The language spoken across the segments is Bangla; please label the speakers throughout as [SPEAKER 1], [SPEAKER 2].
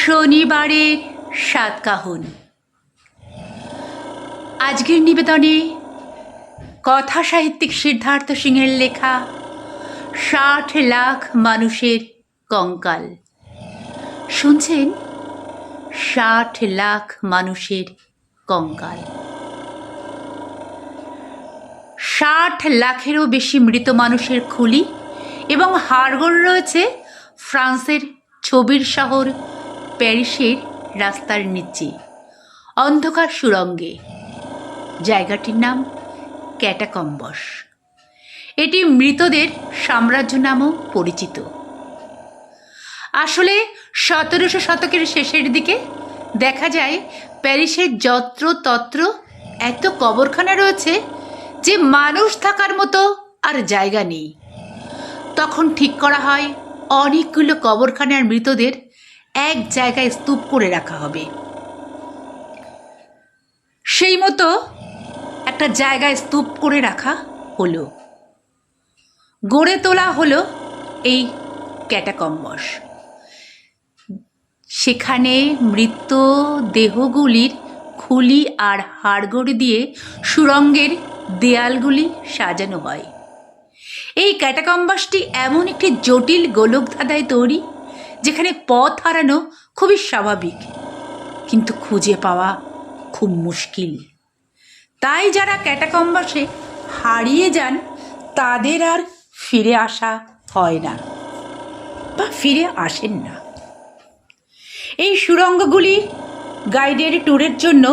[SPEAKER 1] শনিবারের সাতকাহন। আজকের নিবেদনে কথা সাহিত্যিক সিদ্ধার্থ সিংহের লেখা ৬০ লাখ মানুষের কঙ্কাল। শুনছেন ৬০ লাখ মানুষের কঙ্কাল। ৬০ লাখেরও বেশি মৃত মানুষের খুলি এবং হাড়গোড় রয়েছে ফ্রান্সের ছবির শহর প্যারিসের রাস্তার নিচে অন্ধকার সুড়ঙ্গে। জায়গাটির নাম ক্যাটাকম্বস। এটি মৃতদের সাম্রাজ্য নামেও পরিচিত। আসলে ১৭০০ শতকের শেষের দিকে দেখা যায় প্যারিসের যত্রতত্র এত কবরখানা রয়েছে যে মানুষ থাকার মতো আর জায়গা নেই। তখন ঠিক করা হয় অনেকগুলো কবরখানার মৃতদের এক জায়গায় স্তূপ করে রাখা হবে। সেই মতো একটা জায়গায় স্তূপ করে রাখা হলো, গড়ে তোলা হলো এই ক্যাটাকম্বস। সেখানে মৃত দেহগুলির খুলি আর হাড়গোড় দিয়ে সুড়ঙ্গের দেয়ালগুলি সাজানো হয়। এই ক্যাটাকম্বাসটি এমন একটি জটিল গোলকধাঁধায় তৈরি যেখানে পথ হারানো খুবই স্বাভাবিক, কিন্তু খুঁজে পাওয়া খুব মুশকিল। তাই যারা ক্যাটাকম্বাসে হারিয়ে যান তাদের আর ফিরে আসা হয় না বা ফিরে আসেন না। এই সুড়ঙ্গগুলি গাইডেড ট্যুরের জন্য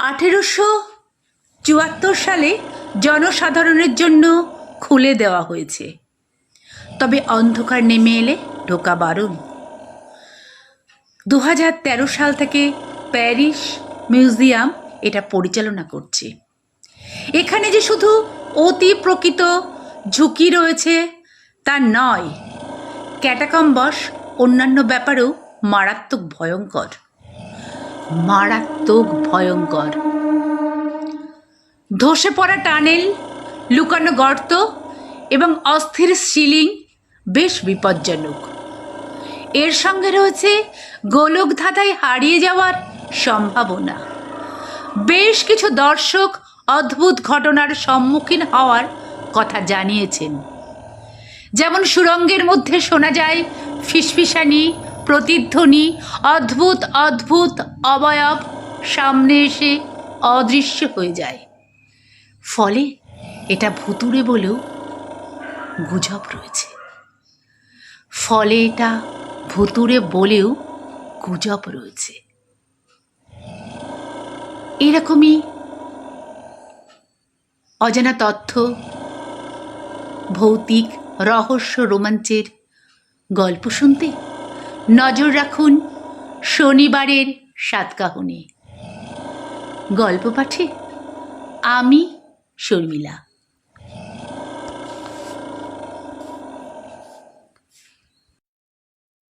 [SPEAKER 1] ১৮৭৪ সালে জনসাধারণের জন্য খুলে দেওয়া হয়েছে। তবে অন্ধকার নেমে এলে ঢোকা বারণ। ২০১৩ সাল থেকে প্যারিস মিউজিয়াম এটা পরিচালনা করছে। এখানে যে শুধু অতি প্রকৃত ঝুঁকি রয়েছে তা নয়, ক্যাটাকম্বস অন্যান্য ব্যাপারেও মারাত্মক ভয়ঙ্কর। মারাত্মক ভয়ঙ্কর। ধসে পড়া টানেল, লুকানো গর্ত এবং অস্থির সিলিং বেশ বিপজ্জনক। এর সঙ্গে রয়েছে গোলকধাঁধায় হারিয়ে যাওয়ার সম্ভাবনা। বেশ কিছু দর্শক অদ্ভুত ঘটনার সম্মুখীন হওয়ার কথা জানিয়েছেন। যেমন সুড়ঙ্গের মধ্যে শোনা যায় ফিসফিসানি, প্রতিধ্বনি, অদ্ভুত অদ্ভুত অবয়ব সামনে এসে অদৃশ্য হয়ে যায়। ফলে এটা ভুতুড়ে বলেও গুজব রয়েছে। এরকমই অজানা তথ্য, ভৌতিক রহস্য, রোমাঞ্চের গল্প শুনতে নজর রাখুন শনিবারের সাতকাহনে। গল্প পাঠে আমি শর্মিলা।